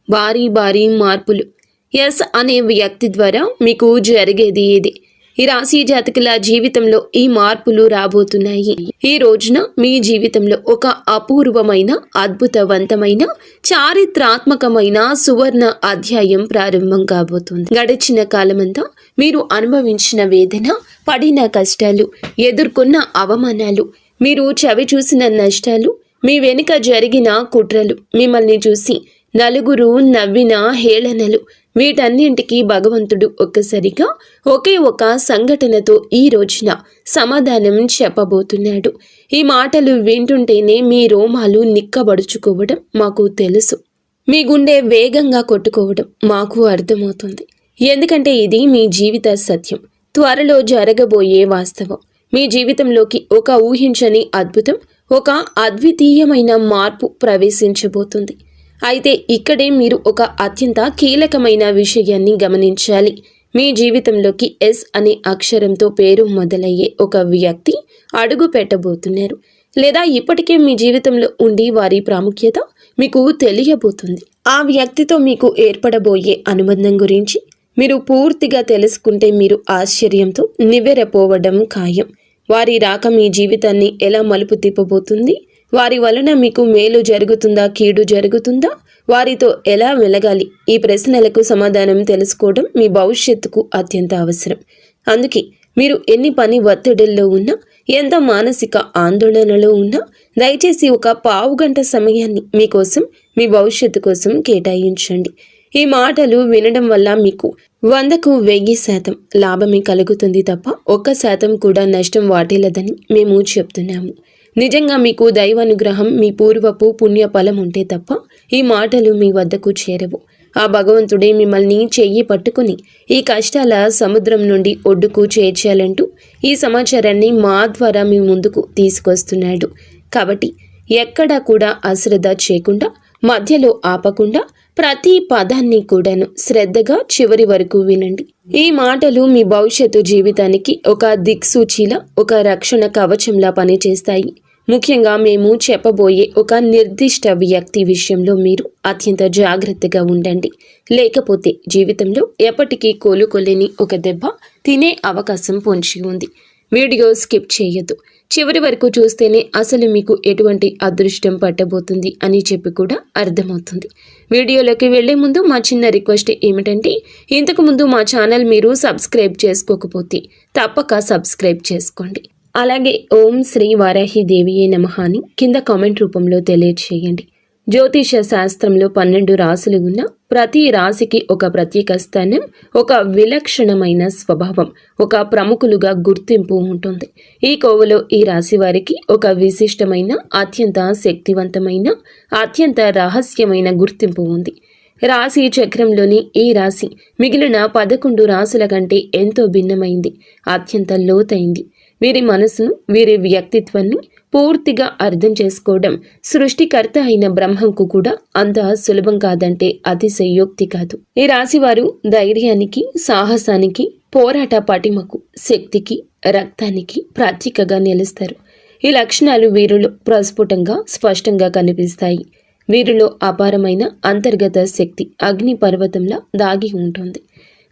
భారీ భారీ మార్పులు. ఎస్ అనే వ్యక్తి ద్వారా మీకు జరిగేది ఇది. ఈ రాశి జాతకుల జీవితంలో ఈ మార్పులు రాబోతున్నాయి. ఈ రోజున మీ జీవితంలో ఒక అపూర్వమైన, అద్భుతవంతమైన, చారిత్రాత్మకమైన సువర్ణ అధ్యాయం ప్రారంభం కాబోతుంది. గడిచిన కాలమంతా మీరు అనుభవించిన వేదన, పడిన కష్టాలు, ఎదుర్కొన్న అవమానాలు, మీరు చవి చూసిన నష్టాలు, మీ వెనుక జరిగిన కుట్రలు, మిమ్మల్ని చూసి నలుగురు నవ్విన హేళనలు, వీటన్నింటికీ భగవంతుడు ఒక్కసారిగా ఒకే ఒక సంఘటనతో ఈ రోజున సమాధానం చెప్పబోతున్నాడు. ఈ మాటలు వింటుంటేనే మీ రోమాలు నిక్కబడుచుకోవడం మాకు తెలుసు. మీ గుండె వేగంగా కొట్టుకోవడం మాకు అర్థమవుతుంది. ఎందుకంటే ఇది మీ జీవిత సత్యం, త్వరలో జరగబోయే వాస్తవం. మీ జీవితంలోకి ఒక ఊహించని అద్భుతం, ఒక అద్వితీయమైన మార్పు ప్రవేశించబోతుంది. అయితే ఇక్కడే మీరు ఒక అత్యంత కీలకమైన విషయాన్ని గమనించాలి. మీ జీవితంలోకి ఎస్ అనే అక్షరంతో పేరు మొదలయ్యే ఒక వ్యక్తి అడుగు పెట్టబోతున్నారు, లేదా ఇప్పటికే మీ జీవితంలో ఉండి వారి ప్రాముఖ్యత మీకు తెలియబోతుంది. ఆ వ్యక్తితో మీకు ఏర్పడబోయే అనుబంధం గురించి మీరు పూర్తిగా తెలుసుకుంటే మీరు ఆశ్చర్యంతో నివ్వెరపోవడం ఖాయం. వారి రాక మీ జీవితాన్ని ఎలా మలుపు తిప్పబోతుంది, వారి వలన మీకు మేలు జరుగుతుందా, కీడు జరుగుతుందా, వారితో ఎలా మెలగాలి, ఈ ప్రశ్నలకు సమాధానం తెలుసుకోవడం మీ భవిష్యత్తుకు అత్యంత అవసరం. అందుకే మీరు ఎన్ని పని ఒత్తిడిల్లో ఉన్నా, ఎంత మానసిక ఆందోళనలో ఉన్నా, దయచేసి ఒక పావుగంట సమయాన్ని మీకోసం, మీ భవిష్యత్తు కోసం కేటాయించండి. ఈ మాటలు వినడం వల్ల మీకు 100కు 1000% లాభమే కలుగుతుంది తప్ప 1% కూడా నష్టం వాటిల్లదని మేము చెప్తున్నాము. నిజంగా మీకు దైవానుగ్రహం, మీ పూర్వపు పుణ్య ఫలం ఉంటే తప్ప ఈ మాటలు మీ వద్దకు చేరవు. ఆ భగవంతుడే మిమ్మల్ని చెయ్యి పట్టుకుని ఈ కష్టాల సముద్రం నుండి ఒడ్డుకు చేర్చాలంటూ ఈ సమాచారాన్ని మా ద్వారా మీ ముందుకు తీసుకొస్తున్నాడు. కాబట్టి ఎక్కడా కూడా అశ్రద్ధ చేయకుండా, మధ్యలో ఆపకుండా ప్రతి పదాన్ని కూడాను శ్రద్ధగా చివరి వరకు వినండి. ఈ మాటలు మీ భవిష్యత్తు జీవితానికి ఒక దిక్సూచిలా, ఒక రక్షణ కవచంలా పనిచేస్తాయి. ముఖ్యంగా మేము చెప్పబోయే ఒక నిర్దిష్ట వ్యక్తి విషయంలో మీరు అత్యంత జాగ్రత్తగా ఉండండి. లేకపోతే జీవితంలో ఎప్పటికీ కోలుకోలేని ఒక దెబ్బ తినే అవకాశం పొంచి ఉంది. వీడియో స్కిప్ చేయొద్దు. చివరి వరకు చూస్తేనే అసలు మీకు ఎటువంటి అదృష్టం పట్టబోతుంది అని చెప్పి కూడా అర్థమవుతుంది. వీడియోలోకి వెళ్లే ముందు మా చిన్న రిక్వెస్ట్ ఏమిటంటే, ఇంతకు ముందు మా ఛానల్ మీరు సబ్స్క్రైబ్ చేసుకోకపోతే తప్పక సబ్స్క్రైబ్ చేసుకోండి. అలాగే ఓం శ్రీ వారాహి దేవియే నమః అని కింద కామెంట్ రూపంలో తెలియచేయండి. జ్యోతిష శాస్త్రంలో 12 రాశులు ఉన్న ప్రతి రాశికి ఒక ప్రత్యేక స్థానం, ఒక విలక్షణమైన స్వభావం, ఒక ప్రముఖులుగా గుర్తింపు ఉంటుంది. ఈ కోవలో ఈ రాశి వారికి ఒక విశిష్టమైన, అత్యంత శక్తివంతమైన, అత్యంత రహస్యమైన గుర్తింపు ఉంది. రాశి చక్రంలోని ఈ రాశి మిగిలిన 11 రాశుల కంటే ఎంతో భిన్నమైంది, అత్యంత లోతైంది. వీరి మనసును, వీరి వ్యక్తిత్వాన్ని పూర్తిగా అర్థం చేసుకోవడం సృష్టికర్త అయిన బ్రహ్మంకు కూడా అంత సులభం కాదంటే అతిశయోక్తి కాదు. ఈ రాశివారు ధైర్యానికి, సాహసానికి, పోరాట పటిమకు, శక్తికి, రక్తానికి ప్రతీకగా నిలుస్తారు. ఈ లక్షణాలు వీరిలో ప్రస్ఫుటంగా, స్పష్టంగా కనిపిస్తాయి. వీరిలో అపారమైన అంతర్గత శక్తి అగ్ని పర్వతంలా దాగి ఉంటుంది.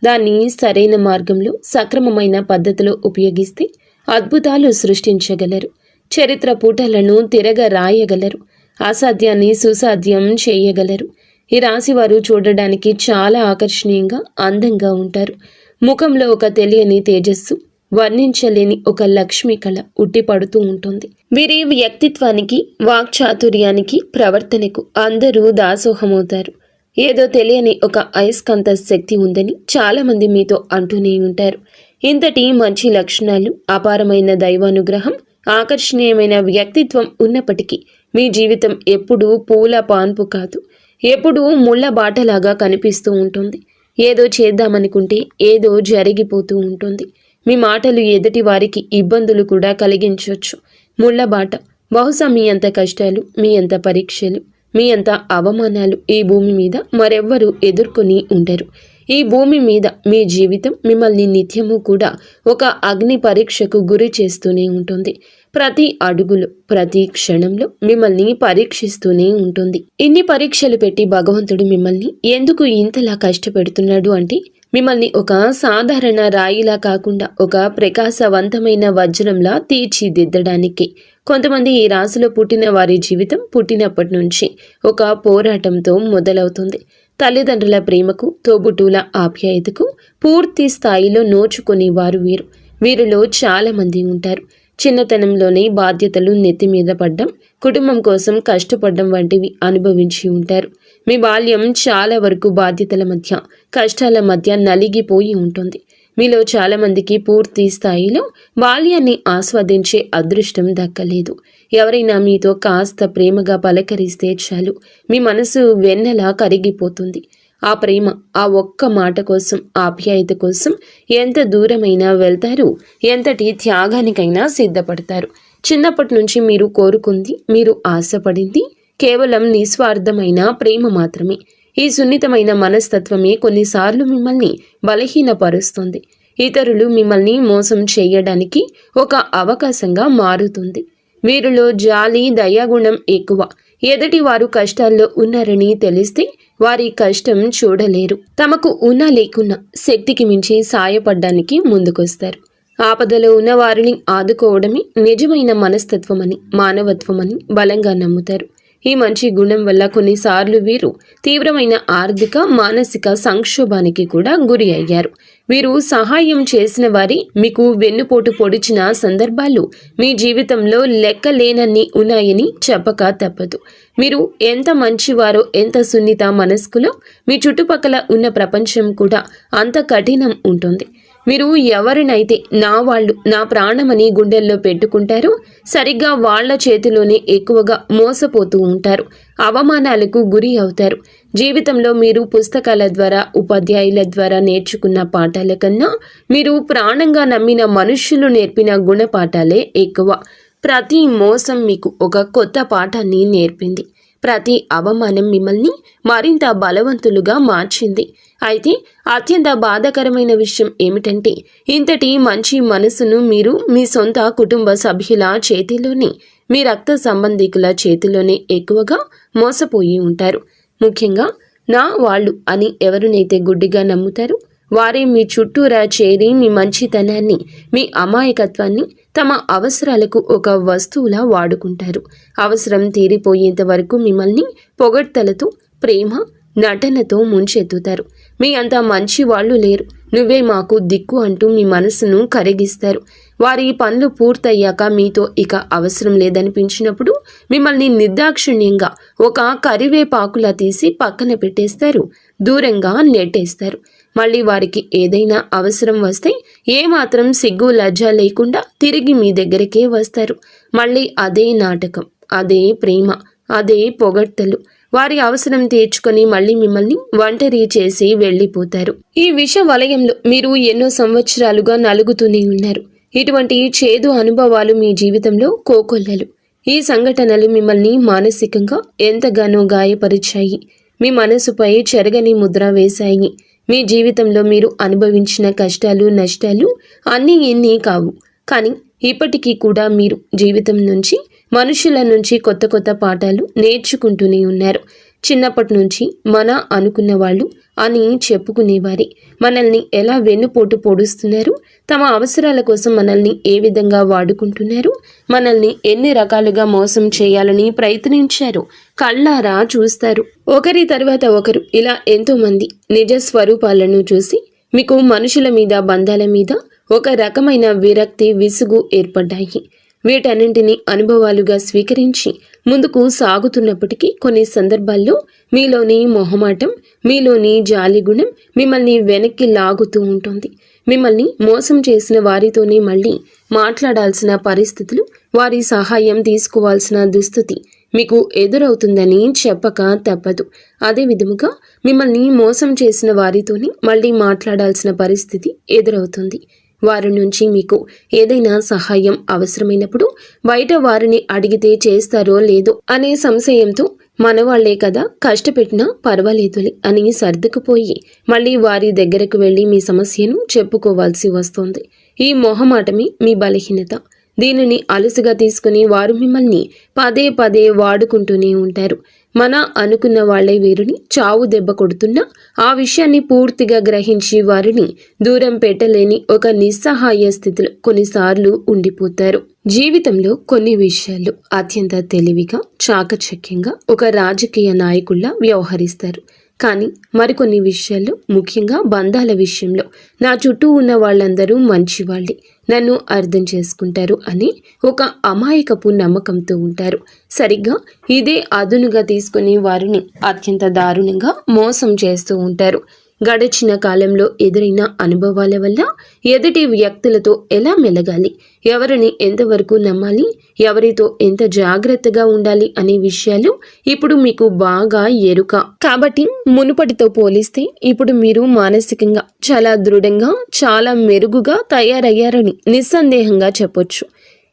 దాన్ని సరైన మార్గంలో, సక్రమమైన పద్ధతిలో ఉపయోగిస్తే అద్భుతాలు సృష్టించగలరు. చరిత్ర పుటలను తిరగ రాయగలరు. అసాధ్యాన్ని సుసాధ్యం చేయగలరు. ఈ రాశివారు చూడడానికి చాలా ఆకర్షణీయంగా, అందంగా ఉంటారు. ముఖంలో ఒక తెలియని తేజస్సు, వర్ణించలేని ఒక లక్ష్మీ కళ ఉట్టిపడుతూ ఉంటుంది. వీరి వ్యక్తిత్వానికి, వాక్చాతుర్యానికి, ప్రవర్తనకు అందరూ దాసోహమవుతారు. ఏదో తెలియని ఒక అయస్కాంత శక్తి ఉందని చాలామంది మీతో అంటూనే ఉంటారు. ఇంతటి మంచి లక్షణాలు, అపారమైన దైవానుగ్రహం, ఆకర్షణీయమైన వ్యక్తిత్వం ఉన్నప్పటికీ మీ జీవితం ఎప్పుడూ పూల పాన్పు కాదు, ఎప్పుడూ ముళ్ళ బాటలాగా కనిపిస్తూ ఉంటుంది. ఏదో చేద్దామనుకుంటే ఏదో జరిగిపోతూ ఉంటుంది. మీ మాటలు ఎదుటి వారికి ఇబ్బందులు కూడా కలిగించవచ్చు. ముళ్ళ బాట. బహుశా మీ అంత కష్టాలు, మీ అంత పరీక్షలు, మీ అంత అవమానాలు ఈ భూమి మీద మరెవ్వరూ ఎదుర్కొని ఉండరు. ఈ భూమి మీద మీ జీవితం మిమ్మల్ని నిత్యము కూడా ఒక అగ్ని పరీక్షకు గురి చేస్తూనే ఉంటుంది. ప్రతి అడుగులో ప్రతి క్షణంలో మిమ్మల్ని పరీక్షిస్తూనే ఉంటుంది. ఇన్ని పరీక్షలు పెట్టి భగవంతుడు మిమ్మల్ని ఎందుకు ఇంతలా కష్టపెడుతున్నాడు అంటే మిమ్మల్ని ఒక సాధారణ రాయిలా కాకుండా ఒక ప్రకాశవంతమైన వజ్రంలా తీర్చిదిద్దడానికి. కొంతమంది ఈ రాశిలో పుట్టిన వారి జీవితం పుట్టినప్పటి నుంచి ఒక పోరాటంతో మొదలవుతుంది. తల్లిదండ్రుల ప్రేమకు, తోబుట్టువుల ఆప్యాయతకు పూర్తి స్థాయిలో నోచుకునే వారు వీరిలో చాలా మంది ఉంటారు. చిన్నతనంలోనే బాధ్యతలు నెత్తి మీద పడ్డం, కుటుంబం కోసం కష్టపడడం వంటివి అనుభవించి ఉంటారు. మీ బాల్యం చాలా వరకు బాధ్యతల మధ్య, కష్టాల మధ్య నలిగిపోయి ఉంటుంది. మీలో చాలా మందికి పూర్తి స్థాయిలో బాల్యాన్ని ఆస్వాదించే అదృష్టం దక్కలేదు. ఎవరైనా మీతో కాస్త ప్రేమగా పలకరిస్తే చాలు, మీ మనసు వెన్నెలా కరిగిపోతుంది. ఆ ప్రేమ, ఆ ఒక్క మాట కోసం, ఆప్యాయత కోసం ఎంత దూరమైనా వెళ్తారు, ఎంతటి త్యాగానికైనా సిద్ధపడతారు. చిన్నప్పటి నుంచి మీరు కోరుకుంది, మీరు ఆశపడింది కేవలం నిస్వార్థమైన ప్రేమ మాత్రమే. ఈ సున్నితమైన మనస్తత్వమే కొన్నిసార్లు మిమ్మల్ని బలహీనపరుస్తుంది. ఇతరులు మిమ్మల్ని మోసం చేయడానికి ఒక అవకాశంగా మారుతుంది. వీరిలో జాలి, దయాగుణం ఎక్కువ. ఎదుటి వారు కష్టాల్లో ఉన్నారని తెలిస్తే వారి కష్టం చూడలేరు. తమకు ఉన్నా లేకున్నా శక్తికి మించి సాయపడ్డానికి ముందుకొస్తారు. ఆపదలో ఉన్న వారిని ఆదుకోవడమే నిజమైన మనస్తత్వమని, మానవత్వమని బలంగా నమ్ముతారు. ఈ మంచి గుణం వల్ల కొన్నిసార్లు వీరు తీవ్రమైన ఆర్థిక, మానసిక సంక్షోభానికి కూడా గురి అయ్యారు. వీరు సహాయం చేసిన వారి మీకు వెన్నుపోటు పొడిచిన సందర్భాలు మీ జీవితంలో లెక్కలేనన్ని ఉన్నాయని చెప్పక తప్పదు. మీరు ఎంత మంచివారో, ఎంత సున్నిత మనస్కులో మీ చుట్టుపక్కల ఉన్న ప్రపంచం కూడా అంత కఠినం ఉంటుంది. మీరు ఎవరినైతే నా వాళ్ళు, నా ప్రాణమని గుండెల్లో పెట్టుకుంటారో సరిగ్గా వాళ్ల చేతిలోనే ఎక్కువగా మోసపోతూ ఉంటారు. అవమానాలకు గురి అవుతారు. జీవితంలో మీరు పుస్తకాల ద్వారా, ఉపాధ్యాయుల ద్వారా నేర్చుకున్న పాఠాల కన్నా మీరు ప్రాణంగా నమ్మిన మనుష్యులు నేర్పిన గుణపాఠాలే ఎక్కువ. ప్రతి మోసం మీకు ఒక కొత్త పాఠాన్ని నేర్పింది. ప్రతి అవమానం మిమ్మల్ని మరింత బలవంతులుగా మార్చింది. అయితే అత్యంత బాధాకరమైన విషయం ఏమిటంటే ఇంతటి మంచి మనసును మీరు మీ సొంత కుటుంబ సభ్యుల చేతిలోనే, మీ రక్త సంబంధికుల చేతిలోనే ఎక్కువగా మోసపోయి ఉంటారు. ముఖ్యంగా నా వాళ్ళు అని ఎవరినైతే గుడ్డిగా నమ్ముతారో వారే మీ చుట్టూరా చేరి మీ మంచితనాన్ని, మీ అమాయకత్వాన్ని తమ అవసరాలకు ఒక వస్తువులా వాడుకుంటారు. అవసరం తీరిపోయేంత వరకు మిమ్మల్ని పొగడ్తలతో, ప్రేమ, నటనతో ముంచెత్తుతారు. మీ అంత మంచి వాళ్ళు లేరు, నువ్వే మాకు దిక్కు అంటూ మీ మనసును కరిగిస్తారు. వారి పనులు పూర్తయ్యాక మీతో ఇక అవసరం లేదనిపించినప్పుడు మిమ్మల్ని నిర్దాక్షిణ్యంగా ఒక కరివేపాకులా తీసి పక్కన పెట్టేస్తారు, దూరంగా నెట్టేస్తారు. మళ్ళీ వారికి ఏదైనా అవసరం వస్తే ఏమాత్రం సిగ్గు, లజ్జ లేకుండా తిరిగి మీ దగ్గరికే వస్తారు. మళ్ళీ అదే నాటకం, అదే ప్రేమ, అదే పొగడ్తలు. వారి అవసరం తీర్చుకొని మళ్ళీ మిమ్మల్ని ఒంటరి చేసి వెళ్ళిపోతారు. ఈ విష వలయంలో మీరు ఎన్నో సంవత్సరాలుగా నలుగుతూనే ఉన్నారు. ఇటువంటి చేదు అనుభవాలు మీ జీవితంలో కోకొల్లలు. ఈ సంఘటనలు మిమ్మల్ని మానసికంగా ఎంతగానో గాయపరిచాయి. మీ మనసుపై చెరగని ముద్ర వేశాయి. మీ జీవితంలో మీరు అనుభవించిన కష్టాలు, నష్టాలు అన్నీ ఇన్ని కావు. కానీ ఇప్పటికీ కూడా మీరు జీవితం నుంచి, మనుషుల నుంచి కొత్త కొత్త పాఠాలు నేర్చుకుంటూనే ఉన్నారు. చిన్నప్పటి నుంచి మన అనుకున్న వాళ్ళు అని చెప్పుకునేవారే మనల్ని ఎలా వెన్నుపోటు పొడుస్తున్నారు, తమ అవసరాల కోసం మనల్ని ఏ విధంగా వాడుకుంటున్నారు, మనల్ని ఎన్ని రకాలుగా మోసం చేయాలని ప్రయత్నించారు కళ్ళారా చూస్తారు. ఒకరి తర్వాత ఒకరు ఇలా ఎంతోమంది నిజ స్వరూపాలను చూసి మీకు మనుషుల మీద, బంధాల మీద ఒక రకమైన విరక్తి, విసుగు ఏర్పడ్డాయి. వీటన్నింటినీ అనుభవాలుగా స్వీకరించి ముందుకు సాగుతున్నప్పటికీ కొన్ని సందర్భాల్లో మీలోని మొహమాటం, మీలోని జాలిగుణం మిమ్మల్ని వెనక్కి లాగుతూ ఉంటుంది. మిమ్మల్ని మోసం చేసిన వారితోనే మళ్ళీ మాట్లాడాల్సిన పరిస్థితులు, వారి సహాయం తీసుకోవాల్సిన దుస్థితి మీకు ఎదురవుతుందని చెప్పక తప్పదు. అదే విధముగా మిమ్మల్ని మోసం చేసిన వారితోనే మళ్ళీ మాట్లాడాల్సిన పరిస్థితి ఎదురవుతుంది. వారి నుంచి మీకు ఏదైనా సహాయం అవసరమైనప్పుడు బయట వారిని అడిగితే చేస్తారో లేదో అనే సంశయంతో మనవాళ్లే కదా, కష్టపెట్టినా పర్వాలేదులే అని సర్దుకుపోయి మళ్ళీ వారి దగ్గరకు వెళ్ళి మీ సమస్యను చెప్పుకోవాల్సి వస్తుంది. ఈ మొహమాటమే మీ బలహీనత. దీనిని అలుసుగా తీసుకుని వారు మిమ్మల్ని పదే పదే వాడుకుంటూనే ఉంటారు. మన అనుకున్న వాళ్లే వీరిని చావు దెబ్బ కొడుతున్నా ఆ విషయాన్ని పూర్తిగా గ్రహించి వారిని దూరం పెట్టలేని ఒక నిస్సహాయ స్థితిలో కొన్నిసార్లు ఉండిపోతారు. జీవితంలో కొన్ని విషయాల్లో అత్యంత తెలివిగా, చాకచక్యంగా ఒక రాజకీయ నాయకుల్లా వ్యవహరిస్తారు. కానీ మరికొన్ని విషయాల్లో, ముఖ్యంగా బంధాల విషయంలో నా చుట్టూ ఉన్న వాళ్ళందరూ మంచివాళ్లే, నన్ను అర్థం చేసుకుంటారు అని ఒక అమాయకపు నమ్మకంతో ఉంటారు. సరిగ్గా ఇదే అదునుగా తీసుకుని వారిని అత్యంత దారుణంగా మోసం చేస్తూ ఉంటారు. గడిచిన కాలంలో ఎదురైన అనుభవాల వల్ల ఎదుటి వ్యక్తులతో ఎలా మెలగాలి, ఎవరిని ఎంతవరకు నమ్మాలి, ఎవరితో ఎంత జాగ్రత్తగా ఉండాలి అనే విషయాలు ఇప్పుడు మీకు బాగా ఎరుక. కాబట్టి మునుపటితో పోలిస్తే ఇప్పుడు మీరు మానసికంగా చాలా దృఢంగా, చాలా మెరుగుగా తయారయ్యారని నిస్సందేహంగా చెప్పొచ్చు.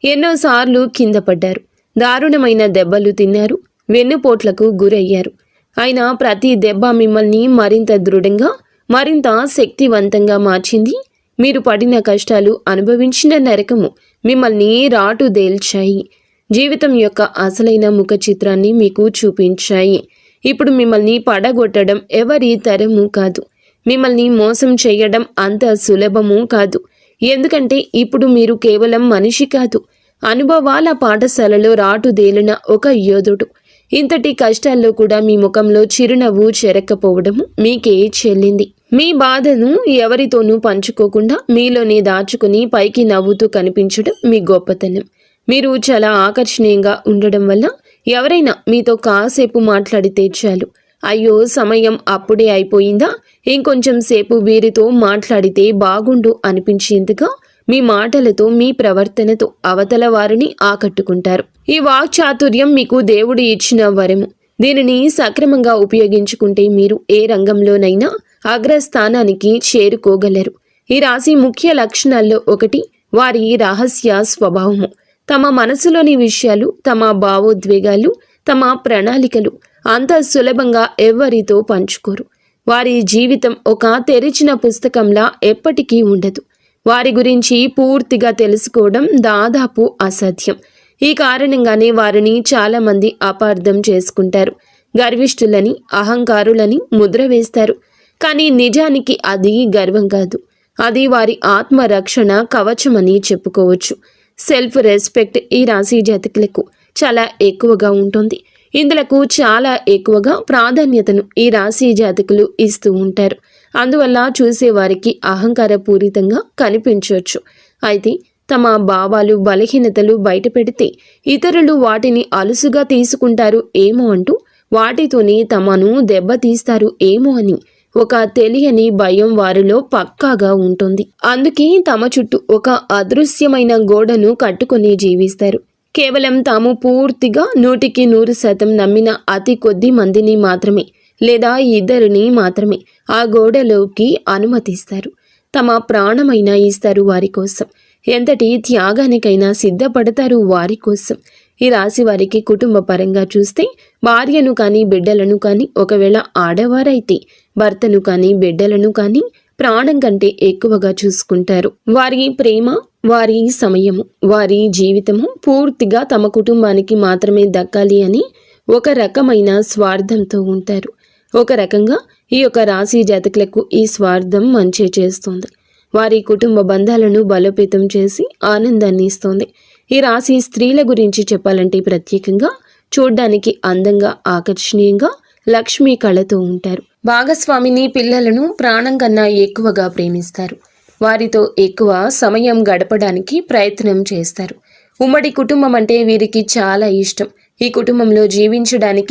ఎన్నోసార్లు కింద పడ్డారు, దారుణమైన దెబ్బలు తిన్నారు, వెన్నుపోట్లకు గురయ్యారు. అయినా ప్రతి దెబ్బ మిమ్మల్ని మరింత దృఢంగా, మరింత శక్తివంతంగా మార్చింది. మీరు పడిన కష్టాలు, అనుభవించిన నరకము మిమ్మల్ని రాటుదేల్చాయి. జీవితం యొక్క అసలైన ముఖ చిత్రాన్ని మీకు చూపించాయి. ఇప్పుడు మిమ్మల్ని పడగొట్టడం ఎవరి తరము కాదు. మిమ్మల్ని మోసం చేయడం అంత సులభము కాదు. ఎందుకంటే ఇప్పుడు మీరు కేవలం మనిషి కాదు, అనుభవాల పాఠశాలలో రాటుదేలిన ఒక యోధుడు. ఇంతటి కష్టాల్లో కూడా మీ ముఖంలో చిరునవ్వు చెరక్కపోవడము మీకే చెల్లింది. మీ బాధను ఎవరితోనూ పంచుకోకుండా మీలోనే దాచుకుని పైకి నవ్వుతూ కనిపించడం మీ గొప్పతనం. మీరు చాలా ఆకర్షణీయంగా ఉండడం వల్ల ఎవరైనా మీతో కాసేపు మాట్లాడితే చాలు, అయ్యో సమయం అప్పుడే అయిపోయిందా, ఇంకొంచెం సేపు వీరితో మాట్లాడితే బాగుండు అనిపించేందుగా మీ మాటలతో, మీ ప్రవర్తనతో అవతల వారిని ఆకట్టుకుంటారు. ఈ వాక్చాతుర్యం మీకు దేవుడు ఇచ్చిన వరము. దీనిని సక్రమంగా ఉపయోగించుకుంటే మీరు ఏ రంగంలోనైనా అగ్రస్థానానికి చేరుకోగలరు. ఈ రాశి ముఖ్య లక్షణాల్లో ఒకటి వారి రహస్య స్వభావము. తమ మనసులోని విషయాలు, తమ భావోద్వేగాలు, తమ ప్రణాళికలు అంత సులభంగా ఎవ్వరితో పంచుకోరు. వారి జీవితం ఒక తెరిచిన పుస్తకంలా ఎప్పటికీ ఉండదు. వారి గురించి పూర్తిగా తెలుసుకోవడం దాదాపు అసాధ్యం. ఈ కారణంగానే వారిని చాలామంది అపార్థం చేసుకుంటారు. గర్విష్ఠులని, అహంకారులని ముద్ర వేస్తారు. కానీ నిజానికి అది గర్వం కాదు, అది వారి ఆత్మరక్షణ కవచమని చెప్పుకోవచ్చు. సెల్ఫ్ రెస్పెక్ట్ ఈ రాశి జాతకులకు చాలా ఎక్కువగా ఉంటుంది. ఇందులకు చాలా ఎక్కువగా ప్రాధాన్యతను ఈ రాశి జాతకులు ఇస్తూ ఉంటారు. అందువల్ల చూసేవారికి అహంకారపూరితంగా కనిపించవచ్చు. అయితే తమ భావాలు, బలహీనతలు బయట పెడితే ఇతరులు వాటిని అలుసుగా తీసుకుంటారు ఏమో అంటూ వాటితోనే తమను దెబ్బతీస్తారు ఏమో అని ఒక తెలియని భయం వారిలో పక్కాగా ఉంటుంది. అందుకే తమ చుట్టూ ఒక అదృశ్యమైన గోడను కట్టుకొని జీవిస్తారు. కేవలం తాము పూర్తిగా 100% నమ్మిన అతి కొద్ది మందిని మాత్రమే, లేదా ఇద్దరిని మాత్రమే ఆ గోడలోకి అనుమతిస్తారు. తమ ప్రాణమైనా ఇస్తారు వారి కోసం, ఎంతటి త్యాగానికైనా సిద్ధపడతారు వారి కోసం. ఈ రాశి వారికి కుటుంబ పరంగా చూస్తే భార్యను కానీ, బిడ్డలను కానీ, ఒకవేళ ఆడవారైతే భర్తను కానీ, బిడ్డలను కానీ ప్రాణం కంటే ఎక్కువగా చూసుకుంటారు. వారి ప్రేమ, వారి సమయము, వారి జీవితము పూర్తిగా తమ కుటుంబానికి మాత్రమే దక్కాలి అని ఒక రకమైన స్వార్థంతో ఉంటారు. ఒక రకంగా ఈ యొక్క రాశి జాతకులకు ఈ స్వార్థం మంచి చేస్తుంది. వారి కుటుంబ బంధాలను బలోపేతం చేసి ఆనందాన్ని ఇస్తుంది. ఈ రాశి స్త్రీల గురించి చెప్పాలంటే ప్రత్యేకంగా చూడ్డానికి అందంగా, ఆకర్షణీయంగా, లక్ష్మీ కళతో ఉంటారు. భాగస్వామిని, పిల్లలను ప్రాణం కన్నా ఎక్కువగా ప్రేమిస్తారు. వారితో ఎక్కువ సమయం గడపడానికి ప్రయత్నం చేస్తారు. ఉమ్మడి కుటుంబం అంటే వీరికి చాలా ఇష్టం. ఈ కుటుంబంలో జీవించడానికి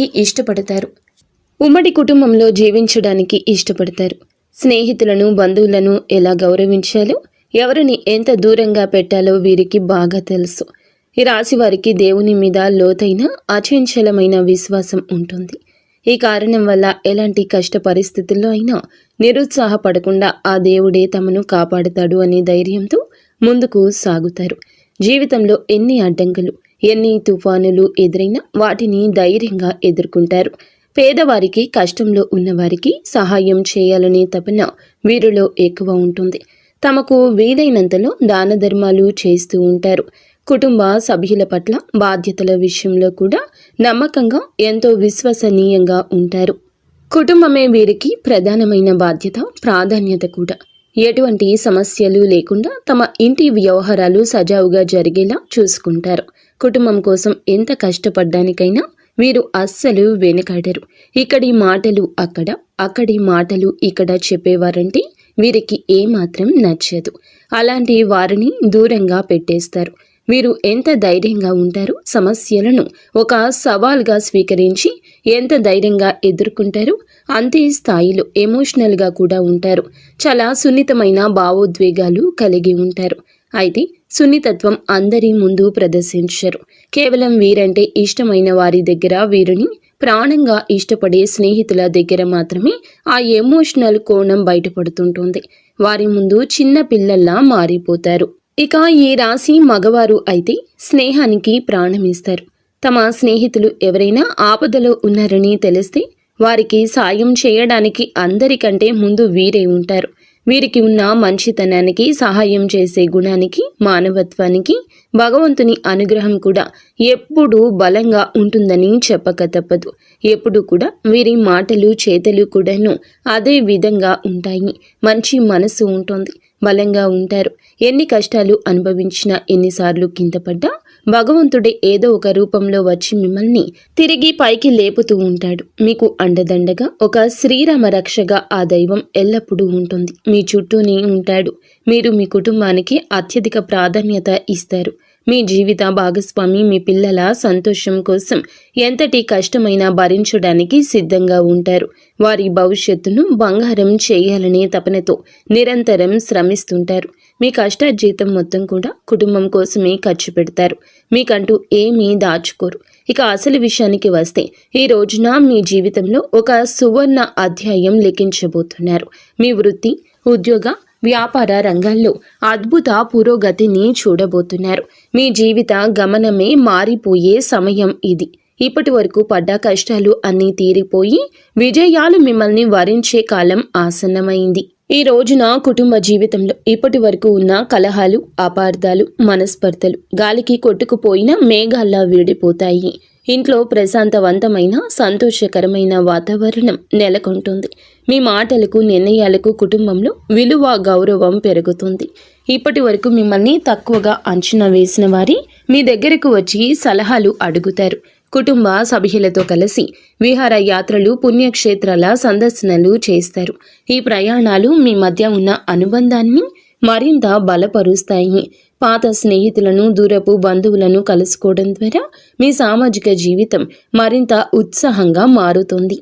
ఇష్టపడతారు. స్నేహితులను, బంధువులను ఎలా గౌరవించాలో, ఎవరిని ఎంత దూరంగా పెట్టాలో వీరికి బాగా తెలుసు. ఈ రాశి వారికి దేవుని మీద లోతైన, అచంచలమైన విశ్వాసం ఉంటుంది. ఈ కారణం వల్ల ఎలాంటి కష్ట పరిస్థితుల్లో అయినా నిరుత్సాహపడకుండా ఆ దేవుడే తమను కాపాడుతాడు అనే ధైర్యంతో ముందుకు సాగుతారు. జీవితంలో ఎన్ని అడ్డంకులు, ఎన్ని తుఫానులు ఎదురైనా వాటిని ధైర్యంగా ఎదుర్కొంటారు. పేదవారికి, కష్టంలో ఉన్నవారికి సహాయం చేయాలనే తపన వీరిలో ఎక్కువ ఉంటుంది. తమకు వీలైనంతలో దాన ధర్మాలు చేస్తూ ఉంటారు. కుటుంబ సభ్యుల పట్ల బాధ్యతల విషయంలో కూడా నమ్మకంగా, ఎంతో విశ్వసనీయంగా ఉంటారు. కుటుంబమే వీరికి ప్రధానమైన బాధ్యత, ప్రాధాన్యత కూడా. ఎటువంటి సమస్యలు లేకుండా తమ ఇంటి వ్యవహారాలు సజావుగా జరిగేలా చూసుకుంటారు. కుటుంబం కోసం ఎంత కష్టపడ్డానికైనా వీరు అస్సలు వెనుకాడరు. ఇక్కడి మాటలు అక్కడ, అక్కడి మాటలు ఇక్కడ చెప్పేవారంటే వీరికి ఏమాత్రం నచ్చదు. అలాంటి వారిని దూరంగా పెట్టేస్తారు. వీరు ఎంత ధైర్యంగా ఉంటారు, సమస్యలను ఒక సవాల్గా స్వీకరించి ఎంత ధైర్యంగా ఎదుర్కొంటారు, అంతే స్థాయిలో ఎమోషనల్గా కూడా ఉంటారు. చాలా సున్నితమైన భావోద్వేగాలు కలిగి ఉంటారు. అయితే సున్నితత్వం అందరి ముందు ప్రదర్శించరు. కేవలం వీరంటే ఇష్టమైన వారి దగ్గర, వీరిని ప్రాణంగా ఇష్టపడే స్నేహితుల దగ్గర మాత్రమే ఆ ఎమోషనల్ కోణం బయటపడుతుంటుంది. వారి ముందు చిన్న పిల్లల్లా మారిపోతారు. ఇక ఈ రాశి మగవారు అయితే స్నేహానికి ప్రాణమిస్తారు. తమ స్నేహితులు ఎవరైనా ఆపదలో ఉన్నారని తెలిస్తే వారికి సాయం చేయడానికి అందరికంటే ముందు వీరే ఉంటారు. వీరికి ఉన్న మంచితనానికి, సహాయం చేసే గుణానికి, మానవత్వానికి భగవంతుని అనుగ్రహం కూడా ఎప్పుడూ బలంగా ఉంటుందని చెప్పక తప్పదు. ఎప్పుడు కూడా వీరి మాటలు, చేతలు కూడాను అదే విధంగా ఉంటాయి. మంచి మనసు ఉంటుంది, బలంగా ఉంటారు. ఎన్ని కష్టాలు అనుభవించినా, ఎన్నిసార్లు కింద పడ్డా భగవంతుడే ఏదో ఒక రూపంలో వచ్చి మిమ్మల్ని తిరిగి పైకి లేపుతూ ఉంటాడు. మీకు అండదండగా ఒక శ్రీరామ రక్షగా ఆ దైవం ఎల్లప్పుడూ ఉంటుంది. మీ చుట్టూనే ఉంటాడు. మీరు మీ కుటుంబానికి అత్యధిక ప్రాధాన్యత ఇస్తారు. మీ జీవిత భాగస్వామి మీ పిల్లల సంతోషం కోసం ఎంతటి కష్టమైనా భరించడానికి సిద్ధంగా ఉంటారు. వారి భవిష్యత్తును బంగారం చేయాలనే తపనతో నిరంతరం శ్రమిస్తుంటారు. మీ కష్టార్జితం మొత్తం కూడా కుటుంబం కోసమే ఖర్చు పెడతారు. మీకంటూ ఏమీ దాచుకోరు. ఇక అసలు విషయానికి వస్తే, ఈ రోజున మీ జీవితంలో ఒక సువర్ణ అధ్యాయం లిఖించబోతున్నారు. మీ వృత్తి, ఉద్యోగ, వ్యాపార రంగాల్లో అద్భుత పురోగతిని చూడబోతున్నారు. మీ జీవిత గమనమే మారిపోయే సమయం ఇది. ఇప్పటి వరకు పడ్డ కష్టాలు అన్నీ తీరిపోయి విజయాలు మిమ్మల్ని వరించే కాలం ఆసన్నమైంది. ఈ రోజున కుటుంబ జీవితంలో ఇప్పటి వరకు ఉన్న కలహాలు, అపార్థాలు, మనస్పర్ధలు గాలికి కొట్టుకుపోయిన మేఘాల్లా వీడిపోతాయి. ఇంట్లో ప్రశాంతవంతమైన, సంతోషకరమైన వాతావరణం నెలకొంటుంది. మీ మాటలకు, నిర్ణయాలకు కుటుంబంలో విలువ, గౌరవం పెరుగుతుంది. ఇప్పటి వరకు మిమ్మల్ని తక్కువగా అంచనా వేసిన వారి మీ దగ్గరకు వచ్చి సలహాలు అడుగుతారు. కుటుంబ సభ్యులతో కలిసి విహార యాత్రలు, పుణ్యక్షేత్రాల సందర్శనలు చేస్తారు. ఈ ప్రయాణాలు మీ మధ్య ఉన్న అనుబంధాన్ని మరింత బలపరుస్తాయి. పాత స్నేహితులను, దూరపు బంధువులను కలుసుకోవడం ద్వారా మీ సామాజిక జీవితం మరింత ఉత్సాహంగా మారుతుంది.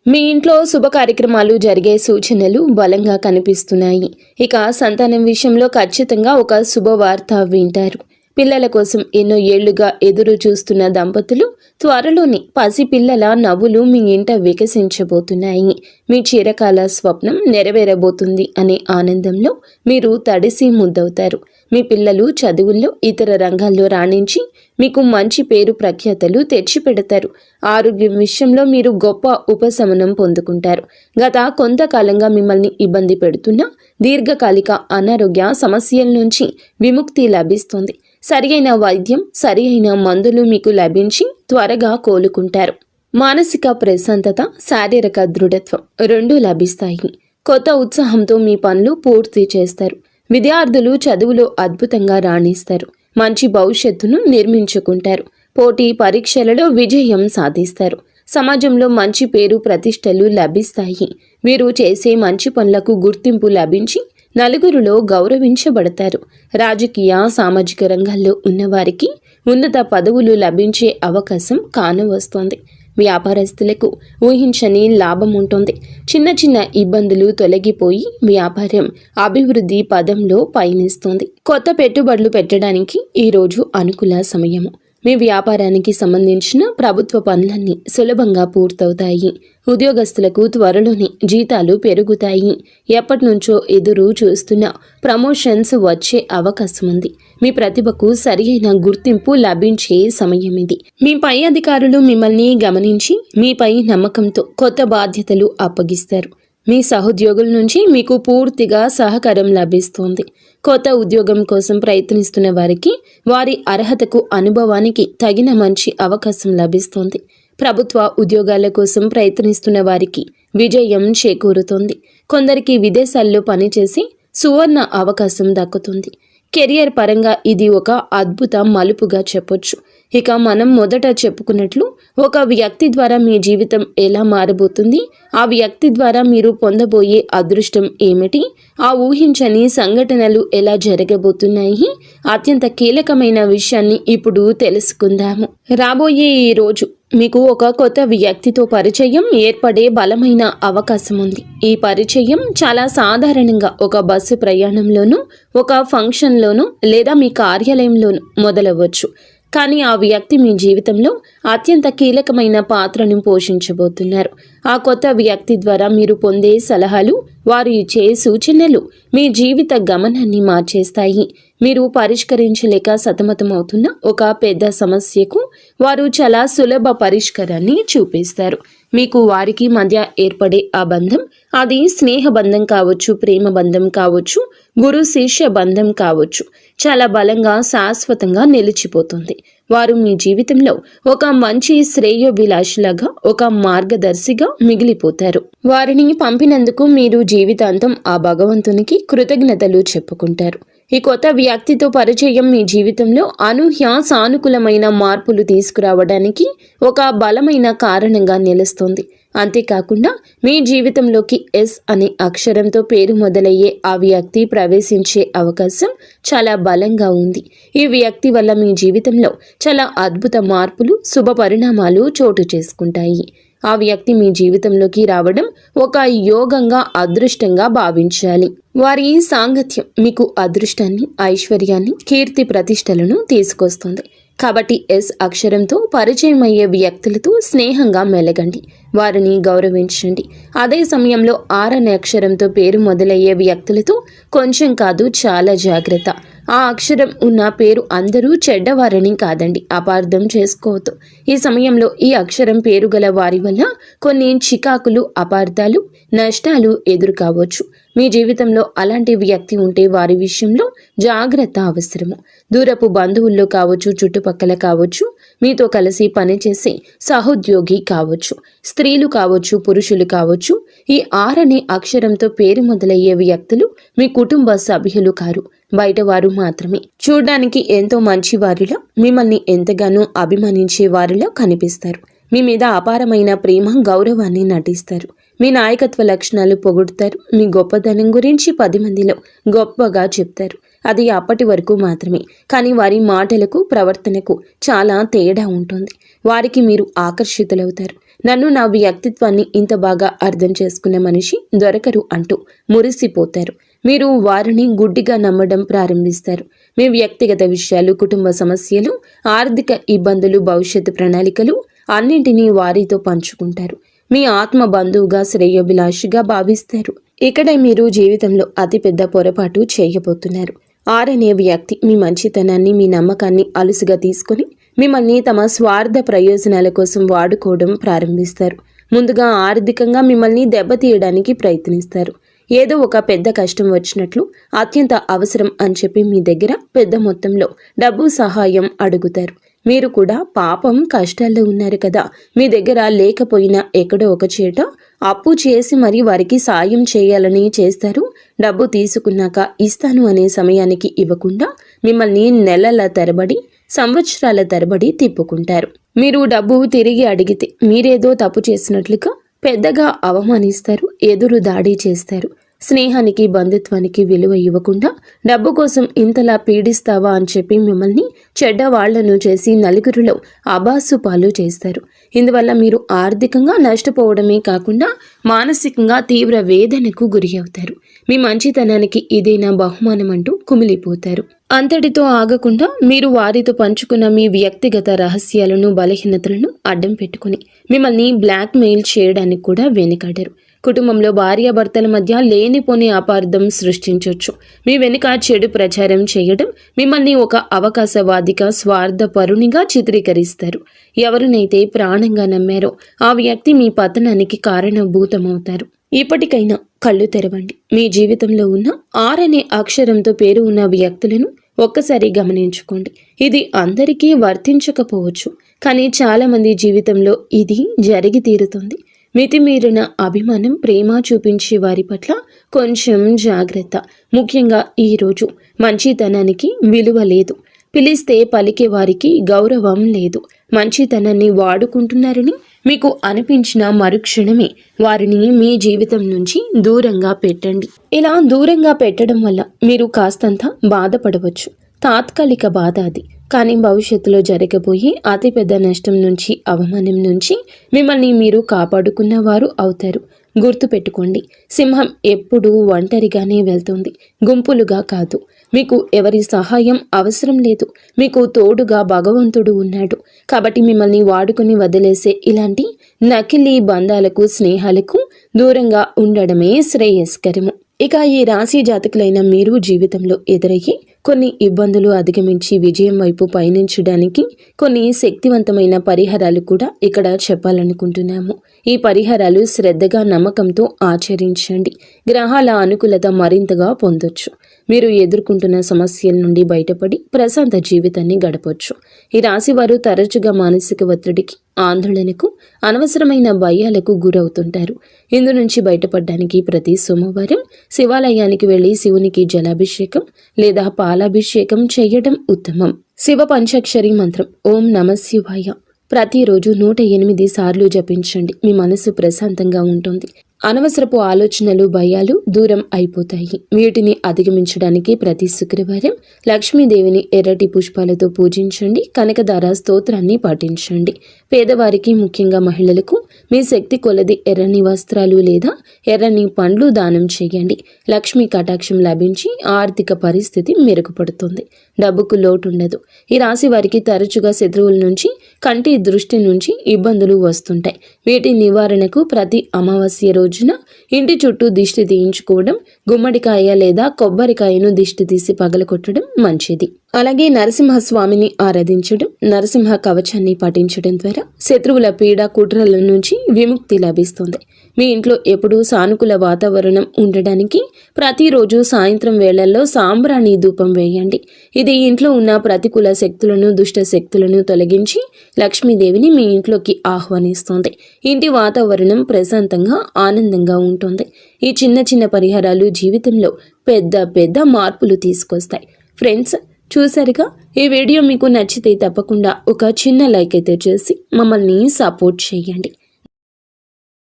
మీ ఇంట్లో శుభ కార్యక్రమాలు జరిగే సూచనలు బలంగా కనిపిస్తున్నాయి. ఇక సంతానం విషయంలో ఖచ్చితంగా ఒక శుభవార్త వింటారు. పిల్లల కోసం ఎన్నో ఏళ్లుగా ఎదురు చూస్తున్న దంపతులు త్వరలోని పసిపిల్లల నవ్వులు మీ ఇంట వికసించబోతున్నాయి. మీ చిరకాల స్వప్నం నెరవేరబోతుంది అనే ఆనందంలో మీరు తడిసి ముద్దవుతారు. మీ పిల్లలు చదువుల్లో, ఇతర రంగాల్లో రాణించి మీకు మంచి పేరు ప్రఖ్యాతలు తెచ్చిపెడతారు. ఆరోగ్యం విషయంలో మీరు గొప్ప ఉపశమనం పొందుకుంటారు. గత కొంతకాలంగా మిమ్మల్ని ఇబ్బంది పెడుతున్న దీర్ఘకాలిక అనారోగ్య సమస్యల నుంచి విముక్తి లభిస్తుంది. సరియైన వైద్యం, సరియైన మందులు మీకు లభించి త్వరగా కోలుకుంటారు. మానసిక ప్రశాంతత, శారీరక దృఢత్వం రెండూ లభిస్తాయి. కొత్త ఉత్సాహంతో మీ పనులు పూర్తి చేస్తారు. విద్యార్థులు చదువులో అద్భుతంగా రాణిస్తారు. మంచి భవిష్యత్తును నిర్మించుకుంటారు. పోటీ పరీక్షలలో విజయం సాధిస్తారు. సమాజంలో మంచి పేరు, ప్రతిష్టలు లభిస్తాయి. వీరు చేసే మంచి పనులకు గుర్తింపు లభించి నలుగురిలో గౌరవించబడతారు. రాజకీయ, సామాజిక రంగాల్లో ఉన్నవారికి ఉన్నత పదవులు లభించే అవకాశం కానవస్తోంది. వ్యాపారస్తులకు ఊహించని లాభం ఉంటుంది. చిన్న చిన్న ఇబ్బందులు తొలగిపోయి వ్యాపారం అభివృద్ధి పదంలో పయనిస్తుంది. కొత్త పెట్టుబడులు పెట్టడానికి ఈరోజు అనుకూల సమయము. మీ వ్యాపారానికి సంబంధించిన ప్రభుత్వ పనులన్నీ సులభంగా పూర్తవుతాయి. ఉద్యోగస్తులకు త్వరలోనే జీతాలు పెరుగుతాయి. ఎప్పటి నుంచో ఎదురు చూస్తున్న ప్రమోషన్స్ వచ్చే అవకాశం ఉంది. మీ ప్రతిభకు సరియైన గుర్తింపు లభించే సమయం ఇది. మీ పై అధికారులు మిమ్మల్ని గమనించి మీపై నమ్మకంతో కొత్త బాధ్యతలు అప్పగిస్తారు. మీ సహోద్యోగుల నుంచి మీకు పూర్తిగా సహకారం లభిస్తోంది. కొత్త ఉద్యోగం కోసం ప్రయత్నిస్తున్న వారికి వారి అర్హతకు అనుభవానికి తగిన మంచి అవకాశం లభిస్తోంది. ప్రభుత్వ ఉద్యోగాల కోసం ప్రయత్నిస్తున్న వారికి విజయం చేకూరుతోంది. కొందరికి విదేశాల్లో పనిచేసి సువర్ణ అవకాశం దక్కుతుంది. కెరియర్ పరంగా ఇది ఒక అద్భుత మలుపుగా చెప్పొచ్చు. ఇక మనం మొదట చెప్పుకున్నట్లు ఒక వ్యక్తి ద్వారా మీ జీవితం ఎలా మారబోతుంది, ఆ వ్యక్తి ద్వారా మీరు పొందబోయే అదృష్టం ఏమిటి, ఆ ఊహించని సంఘటనలు ఎలా జరగబోతున్నాయి, అత్యంత కీలకమైన విషయాన్ని ఇప్పుడు తెలుసుకుందాము. రాబోయే ఈ రోజు మీకు ఒక కొత్త వ్యక్తితో పరిచయం ఏర్పడే బలమైన అవకాశం ఉంది. ఈ పరిచయం చాలా సాధారణంగా ఒక బస్సు ప్రయాణంలోనూ, ఒక ఫంక్షన్లోనూ లేదా మీ కార్యాలయంలోనూ మొదలవ్వచ్చు. కానీ ఆ వ్యక్తి మీ జీవితంలో అత్యంత కీలకమైన పాత్రను పోషించబోతున్నారు. ఆ కొత్త వ్యక్తి ద్వారా మీరు పొందే సలహాలు, వారు ఇచ్చే సూచనలు మీ జీవిత గమనాన్ని మార్చేస్తాయి. మీరు పరిష్కరించలేక సతమతమవుతున్న ఒక పెద్ద సమస్యకు వారు చాలా సులభ పరిష్కారాన్ని చూపిస్తారు. మీకు వారికి మధ్య ఏర్పడే ఆ బంధం, అది స్నేహ బంధం కావచ్చు, ప్రేమ బంధం కావచ్చు, గురు శిష్య బంధం కావచ్చు, చాలా బలంగా శాశ్వతంగా నిలిచిపోతుంది. వారు మీ జీవితంలో ఒక మంచి శ్రేయోభిలాషిలాగా, ఒక మార్గదర్శిగా మిగిలిపోతారు. వారిని పంపినందుకు మీరు జీవితాంతం ఆ భగవంతునికి కృతజ్ఞతలు చెప్పుకుంటారు. ఈ కొత్త వ్యక్తితో పరిచయం మీ జీవితంలో అనూహ్య సానుకూలమైన మార్పులు తీసుకురావడానికి ఒక బలమైన కారణంగా నిలుస్తుంది. అంతేకాకుండా మీ జీవితంలోకి ఎస్ అనే అక్షరంతో పేరు మొదలయ్యే ఆ వ్యక్తి ప్రవేశించే అవకాశం చాలా బలంగా ఉంది. ఈ వ్యక్తి వల్ల మీ జీవితంలో చాలా అద్భుత మార్పులు, శుభ పరిణామాలు చోటు చేసుకుంటాయి. ఆ వ్యక్తి మీ జీవితంలోకి రావడం ఒక యోగంగా, అదృష్టంగా భావించాలి. వారి సాంగత్యం మీకు అదృష్టాన్ని, ఐశ్వర్యాన్ని, కీర్తి ప్రతిష్టలను తీసుకొస్తుంది. కాబట్టి ఎస్ అక్షరంతో పరిచయం అయ్యే వ్యక్తులతో స్నేహంగా మెలగండి, వారిని గౌరవించండి. అదే సమయంలో ఆర్ అనే అక్షరంతో పేరు మొదలయ్యే వ్యక్తులతో కొంచెం కాదు, చాలా జాగ్రత్త. ఆ అక్షరం ఉన్న పేరు అందరూ చెడ్డవారని కాదండి, అపార్థం చేసుకోవద్దు. ఈ సమయంలో ఈ అక్షరం పేరు గల వారి వల్ల కొన్ని చికాకులు, అపార్థాలు, నష్టాలు ఎదురు కావచ్చు. మీ జీవితంలో అలాంటి వ్యక్తి ఉంటే వారి విషయంలో జాగ్రత్త అవసరము. దూరపు బంధువుల్లో కావచ్చు, చుట్టుపక్కల కావచ్చు, మీతో కలిసి పనిచేసే సహోద్యోగి కావచ్చు, స్త్రీలు కావచ్చు, పురుషులు కావచ్చు. ఈ ఆర్ అనే అక్షరంతో పేరు మొదలయ్యే వ్యక్తులు మీ కుటుంబ సభ్యులు కారు, బయట వారు మాత్రమే. చూడ్డానికి ఎంతో మంచి వారిలా, మిమ్మల్ని ఎంతగానో అభిమానించే వారిలా కనిపిస్తారు. మీ మీద అపారమైన ప్రేమ, గౌరవాన్ని నటిస్తారు. మీ నాయకత్వ లక్షణాలు పొగుడుతారు. మీ గొప్పదనం గురించి 10 మందిలో గొప్పగా చెప్తారు. అది అప్పటి వరకు మాత్రమే. కానీ వారి మాటలకు, ప్రవర్తనకు చాలా తేడా ఉంటుంది. వారికి మీరు ఆకర్షితులవుతారు. నన్ను, నా వ్యక్తిత్వాన్ని ఇంత బాగా అర్థం చేసుకున్న మనిషి దొరకరు అంటూ మురిసిపోతారు. మీరు వారిని గుడ్డిగా నమ్మడం ప్రారంభిస్తారు. మీ వ్యక్తిగత విషయాలు, కుటుంబ సమస్యలు, ఆర్థిక ఇబ్బందులు, భవిష్యత్తు ప్రణాళికలు అన్నింటినీ వారితో పంచుకుంటారు. మీ ఆత్మ బంధువుగా, శ్రేయోభిలాషిగా భావిస్తారు. ఇక్కడే మీరు జీవితంలో అతిపెద్ద పొరపాటు చేయబోతున్నారు. ఆర్ అనే వ్యక్తి మీ మంచితనాన్ని, మీ నమ్మకాన్ని అలుసుగా తీసుకుని మిమ్మల్ని తమ స్వార్థ ప్రయోజనాల కోసం వాడుకోవడం ప్రారంభిస్తారు. ముందుగా ఆర్థికంగా మిమ్మల్ని దెబ్బతీయడానికి ప్రయత్నిస్తారు. ఏదో ఒక పెద్ద కష్టం వచ్చినట్లు, అత్యంత అవసరం అని చెప్పి మీ దగ్గర పెద్ద మొత్తంలో డబ్బు సహాయం అడుగుతారు. మీరు కూడా పాపం కష్టాల్లో ఉన్నారు కదా, మీ దగ్గర లేకపోయినా ఎక్కడో ఒక చేట అప్పు చేసి మరి వారికి సాయం చేయాలని చేస్తారు. డబ్బు తీసుకున్నాక ఇస్తాను అనే సమయానికి ఇవ్వకుండా మిమ్మల్ని నెలల తరబడి, సంవత్సరాల తరబడి తిప్పుకుంటారు. మీరు డబ్బు తిరిగి అడిగితే మీరేదో తప్పు చేసినట్లుగా పెద్దగా అవమానిస్తారు, ఎదురు దాడి చేస్తారు. స్నేహానికి బంధుత్వానికి విలువ ఇవ్వకుండా డబ్బు కోసం ఇంతలా పీడిస్తావా అని చెప్పి మిమ్మల్ని చెడ్డవాళ్లను చేసి నలుగురిలో అబాసు పాలు చేస్తారు. ఇందువల్ల మీరు ఆర్థికంగా నష్టపోవడమే కాకుండా మానసికంగా తీవ్ర వేదనకు గురి అవుతారు. మీ మంచితనానికి ఇదేనా బహుమానం అంటూ కుమిలిపోతారు. అంతటితో ఆగకుండా మీరు వారితో పంచుకున్న మీ వ్యక్తిగత రహస్యాలను బలహీనతలను అడ్డం పెట్టుకుని మిమ్మల్ని బ్లాక్మెయిల్ చేయడానికి కూడా వెనుకాడరు. కుటుంబంలో భార్యాభర్తల మధ్య లేనిపోని అపార్థం సృష్టించవచ్చు. మీ వెనుక చెడు ప్రచారం చేయడం, మిమ్మల్ని ఒక అవకాశవాదిగా స్వార్థపరునిగా చిత్రీకరిస్తారు. ఎవరినైతే ప్రాణంగా నమ్మారో ఆ వ్యక్తి మీ పతనానికి కారణభూతమవుతారు. ఇప్పటికైనా కళ్ళు తెరవండి. మీ జీవితంలో ఉన్న ఆర్ అనే అక్షరంతో పేరు ఉన్న వ్యక్తులను ఒక్కసారి గమనించుకోండి. ఇది అందరికీ వర్తించకపోవచ్చు, కానీ చాలామంది జీవితంలో ఇది జరిగి తీరుతుంది. మితిమీరిన అభిమానం, ప్రేమ చూపించే వారి పట్ల కొంచెం జాగ్రత్త. ముఖ్యంగా ఈరోజు మంచితనానికి విలువ లేదు. పిలిస్తే పలికే వారికి గౌరవం లేదు. మంచితనాన్ని వాడుకుంటున్నారని మీకు అనిపించిన మరుక్షణమే వారిని మీ జీవితం నుంచి దూరంగా పెట్టండి. ఇలా దూరంగా పెట్టడం వల్ల మీరు కాస్తంత బాధపడవచ్చు. తాత్కాలిక బాధ అది. కానీ భవిష్యత్తులో జరగబోయే అతిపెద్ద నష్టం నుంచి, అవమానం నుంచి మిమ్మల్ని మీరు కాపాడుకున్న వారు అవుతారు. గుర్తుపెట్టుకోండి, సింహం ఎప్పుడూ ఒంటరిగానే వెళ్తుంది, గుంపులుగా కాదు. మీకు ఎవరి సహాయం అవసరం లేదు. మీకు తోడుగా భగవంతుడు ఉన్నాడు. కాబట్టి మిమ్మల్ని వాడుకుని వదిలేసే ఇలాంటి నకిలీ బంధాలకు, స్నేహాలకు దూరంగా ఉండడమే శ్రేయస్కరము. ఇక ఈ రాశి జాతకులైన మీరు జీవితంలో ఎదురయ్యే కొన్ని ఇబ్బందులు అధిగమించి విజయం వైపు పయనించడానికి కొన్ని శక్తివంతమైన పరిహారాలు కూడా ఇక్కడ చెప్పాలనుకుంటున్నాము. ఈ పరిహారాలు శ్రద్ధగా, నమ్మకంతో ఆచరించండి. గ్రహాల అనుకూలత మరింతగా పొందొచ్చు. మీరు ఎదుర్కొంటున్న సమస్యల నుండి బయటపడి ప్రశాంత జీవితాన్ని గడపొచ్చు. ఈ రాశి వారు తరచుగా మానసిక ఒత్తిడికి, ఆందోళనకు, అనవసరమైన భయాలకు గురవుతుంటారు. ఇందు నుంచి బయటపడడానికి ప్రతి సోమవారం శివాలయానికి వెళ్లి శివునికి జలాభిషేకం లేదా పాలాభిషేకం చేయడం ఉత్తమం. శివ పంచాక్షరి మంత్రం ఓం నమః శివాయ ప్రతిరోజు 108 సార్లు జపించండి. మీ మనసు ప్రశాంతంగా ఉంటుంది. అనవసరపు ఆలోచనలు, భయాలు దూరం అయిపోతాయి. వీటిని అధిగమించడానికి ప్రతి శుక్రవారం లక్ష్మీదేవిని ఎర్రటి పుష్పాలతో పూజించండి. కనకదార స్తోత్రాన్ని పాటించండి. పేదవారికి, ముఖ్యంగా మహిళలకు మీ శక్తి కొలది ఎర్రని వస్త్రాలు లేదా ఎర్రని పండ్లు దానం చేయండి. లక్ష్మీ కటాక్షం లభించి ఆర్థిక పరిస్థితి మెరుగుపడుతుంది. డబ్బుకు లోటు ఉండదు. ఈ రాశి వారికి తరచుగా శత్రువుల నుంచి, కంటి దృష్టి నుంచి ఇబ్బందులు వస్తుంటాయి. వీటి నివారణకు ప్రతి అమావాస్య రోజున ఇంటి చుట్టూ దిష్టి తీయించుకోవడం, గుమ్మడికాయ లేదా కొబ్బరికాయను దిష్టి తీసి పగలగొట్టడం మంచిది. అలాగే నరసింహస్వామిని ఆరాధించడం, నరసింహ కవచాన్ని పఠించడం ద్వారా శత్రువుల పీడ, కుట్రల నుంచి విముక్తి లభిస్తుంది. మీ ఇంట్లో ఎప్పుడూ సానుకూల వాతావరణం ఉండడానికి ప్రతిరోజు సాయంత్రం వేళల్లో సాంబ్రాణి ధూపం వేయండి. ఇది ఇంట్లో ఉన్న ప్రతికూల శక్తులను, దుష్ట శక్తులను తొలగించి లక్ష్మీదేవిని మీ ఇంట్లోకి ఆహ్వానిస్తుంది. ఇంటి వాతావరణం ప్రశాంతంగా, ఆనందంగా ఉంటుంది. ఈ చిన్న చిన్న పరిహారాలు జీవితంలో పెద్ద పెద్ద మార్పులు తీసుకొస్తాయి. ఫ్రెండ్స్, చూసారుగా, ఈ వీడియో మీకు నచ్చితే తప్పకుండా ఒక చిన్న లైక్ అయితే చేసి మమ్మల్ని సపోర్ట్ చేయండి.